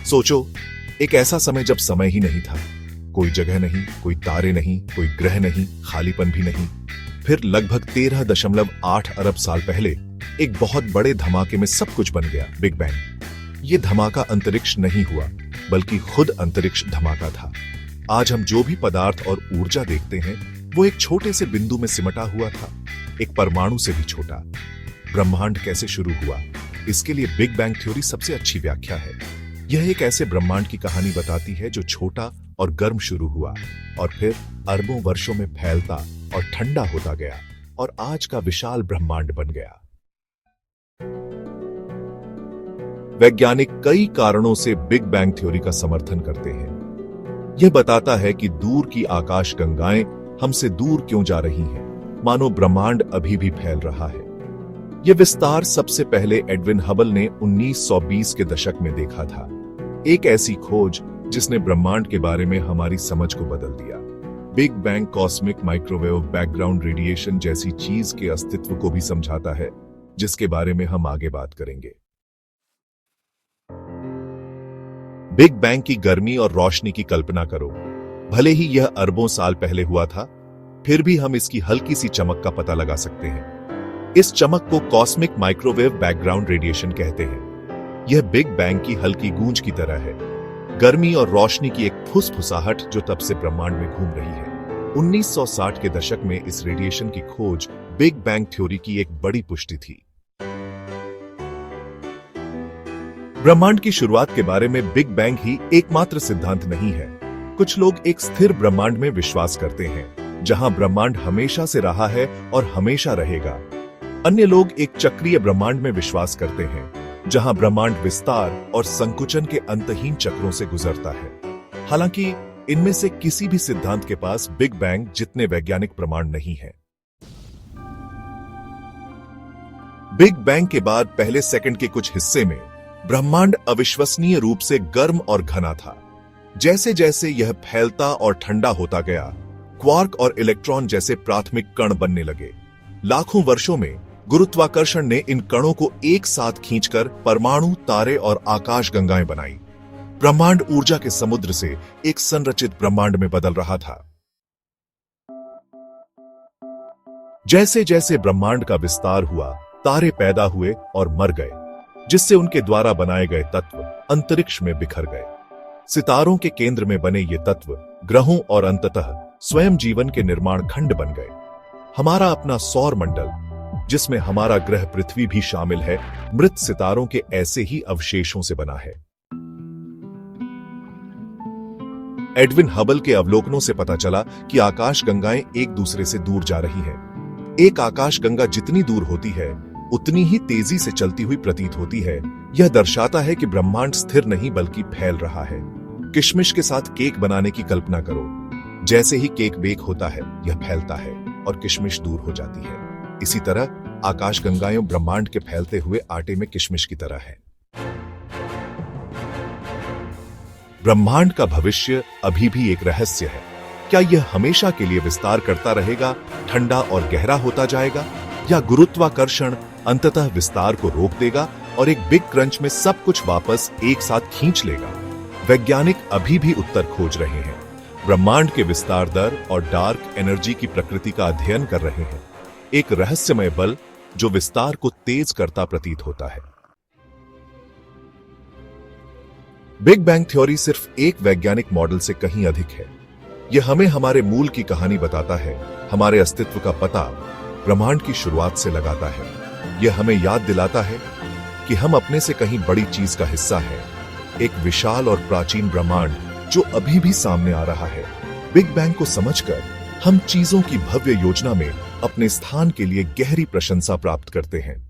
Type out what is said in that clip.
सोचो, एक ऐसा समय जब समय ही नहीं था, कोई जगह नहीं, कोई तारे नहीं, कोई ग्रह नहीं, खालीपन भी नहीं। फिर लगभग 13.8 अरब साल पहले एक बहुत बड़े धमाके में सब कुछ बन गया, बिग बैंग। ये धमाका अंतरिक्ष नहीं हुआ, बल्कि खुद अंतरिक्ष धमाका था। आज हम जो भी पदार्थ और ऊर्जा देखते हैं, वो एक छोटे से बिंदु में सिमटा हुआ था, एक परमाणु से भी छोटा। ब्रह्मांड कैसे शुरू हुआ, इसके लिए बिग बैंग थ्योरी सबसे अच्छी व्याख्या है। यह एक ऐसे ब्रह्मांड की कहानी बताती है जो छोटा और गर्म शुरू हुआ और फिर अरबों वर्षों में फैलता और ठंडा होता गया और आज का विशाल ब्रह्मांड बन गया। वैज्ञानिक कई कारणों से बिग बैंग थ्योरी का समर्थन करते हैं। यह बताता है कि दूर की आकाश गंगाएं हमसे दूर क्यों जा रही हैं, मानो ब्रह्मांड अभी भी फैल रहा है। यह विस्तार सबसे पहले एडविन हबल ने 1920 के दशक में देखा था, एक ऐसी खोज जिसने ब्रह्मांड के बारे में हमारी समझ को बदल दिया। Big bang cosmic microwave background radiation जैसी चीज के अस्तित्व को भी समझाता है, जिसके बारे में हम आगे बात करेंगे। बिग बैंग की गर्मी और रोशनी की कल्पना करो। भले ही यह अरबों साल पहले हुआ था, फिर भी हम इसकी हल्की सी चमक का पता लगा सकते हैं। इस चमक को कॉस्मिक माइक्रोवेव बैकग्राउंड रेडिएशन कहते हैं। यह बिग बैंग की हल्की गूंज की तरह है, गर्मी और रोशनी की एक फुसफुसाहट जो तब से ब्रह्मांड में घूम रही है। 1960 के दशक में इस रेडिएशन की खोज बिग बैंग थ्योरी की एक बड़ी पुष्टि थी। ब्रह्मांड की शुरुआत के बारे में बिग बैंग ही एकमात्र सिद्धांत नहीं है। कुछ लोग एक स्थिर ब्रह्मांड में विश्वास करते हैं, जहां ब्रह्मांड हमेशा से रहा है और हमेशा रहेगा। अन्य लोग एक चक्रीय ब्रह्मांड में विश्वास करते हैं, जहां ब्रह्मांड विस्तार और संकुचन के अंतहीन चक्रों से गुजरता है। हालांकि इनमें से किसी भी सिद्धांत के पास बिग बैंग जितने वैज्ञानिक प्रमाण नहीं है। बिग बैंग के बाद पहले सेकंड के कुछ हिस्से में ब्रह्मांड अविश्वसनीय रूप से गर्म और घना था। जैसे जैसे यह फैलता और ठंडा होता गया, क्वार्क और इलेक्ट्रॉन जैसे प्राथमिक कण बनने लगे। लाखों वर्षों में गुरुत्वाकर्षण ने इन कणों को एक साथ खींचकर परमाणु, तारे और आकाश गंगाएं बनाई। ब्रह्मांड ऊर्जा के समुद्र से एक संरचित ब्रह्मांड में बदल रहा था। जैसे जैसे ब्रह्मांड का विस्तार हुआ, तारे पैदा हुए और मर गए, जिससे उनके द्वारा बनाए गए तत्व अंतरिक्ष में बिखर गए। सितारों के केंद्र में बने ये तत्व ग्रहों और अंततः स्वयं जीवन के निर्माण खंड बन गए। हमारा अपना सौर मंडल, जिसमें हमारा ग्रह पृथ्वी भी शामिल है, मृत सितारों के ऐसे ही अवशेषों से बना है। एडविन हबल के अवलोकनों से पता चला कि आकाश गंगाएं एक दूसरे से दूर जा रही हैं। एक आकाश गंगा जितनी दूर होती है, उतनी ही तेजी से चलती हुई प्रतीत होती है। यह दर्शाता है कि ब्रह्मांड स्थिर नहीं बल्कि फैल रहा है। किशमिश के साथ केक बनाने की कल्पना करो। जैसे ही केक बेक होता है, यह फैलता है और किशमिश दूर हो जाती है। इसी तरह आकाश गंगाएं ब्रह्मांड के फैलते हुए आटे में किशमिश की तरह है। ब्रह्मांड का भविष्य अभी भी एक रहस्य है। क्या यह हमेशा के लिए विस्तार करता रहेगा, ठंडा और गहरा होता जाएगा, या गुरुत्वाकर्षण अंततः विस्तार को रोक देगा और एक बिग क्रंच में सब कुछ वापस एक साथ खींच लेगा? वैज्ञानिक अभी भी उत्तर खोज रहे हैं। ब्रह्मांड के विस्तार दर और डार्क एनर्जी की प्रकृति का अध्ययन कर रहे हैं, एक रहस्यमय बल जो विस्तार को तेज करता प्रतीत होता है। बिग बैंग थ्योरी सिर्फ एक वैज्ञानिक मॉडल से कहीं अधिक है। यह हमें हमारे मूल की कहानी बताता है, हमारे अस्तित्व का पता ब्रह्मांड की शुरुआत से लगाता है। यह हमें याद दिलाता है कि हम अपने से कहीं बड़ी चीज का हिस्सा है, एक विशाल और प्राचीन ब्रह्मांड जो अभी भी सामने आ रहा है। बिग बैंग को समझकर हम चीजों की भव्य योजना में अपने स्थान के लिए गहरी प्रशंसा प्राप्त करते हैं।